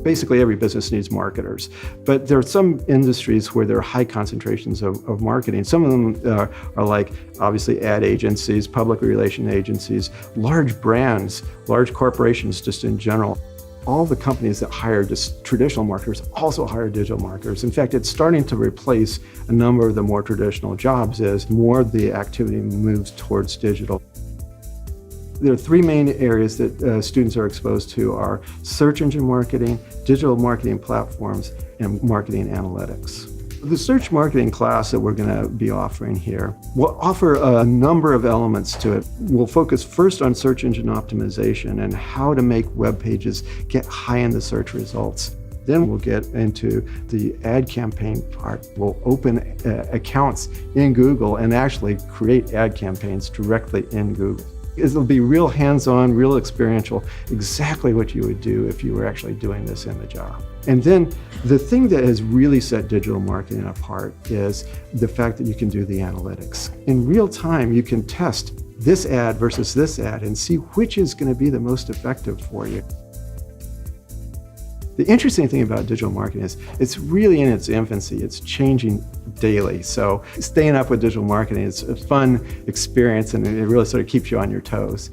Basically, every business needs marketers, but there are some industries where there are high concentrations of marketing. Some of them are like, obviously, ad agencies, public relation agencies, large brands, large corporations just in general. All the companies that hire just traditional marketers also hire digital marketers. In fact, it's starting to replace a number of the more traditional jobs as more of the activity moves towards digital. There are three main areas that students are exposed to are search engine marketing, digital marketing platforms, and marketing analytics. The search marketing class that we're going to be offering here will offer a number of elements to it. We'll focus first on search engine optimization and how to make web pages get high in the search results. Then we'll get into the ad campaign part. We'll open accounts in Google and actually create ad campaigns directly in Google. It'll be real hands-on, real experiential, exactly what you would do if you were actually doing this in the job. And then the thing that has really set digital marketing apart is the fact that you can do the analytics. In real time, you can test this ad versus this ad and see which is going to be the most effective for you. The interesting thing about digital marketing is it's really in its infancy. It's changing daily. So staying up with digital marketing is a fun experience and it really sort of keeps you on your toes.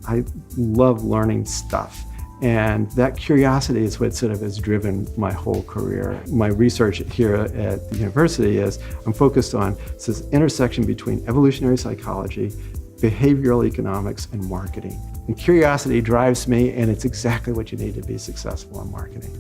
I love learning stuff. And that curiosity is what sort of has driven my whole career. My research here at the university is I'm focused on this intersection between evolutionary psychology, behavioral economics, and marketing. And curiosity drives me, and it's exactly what you need to be successful in marketing.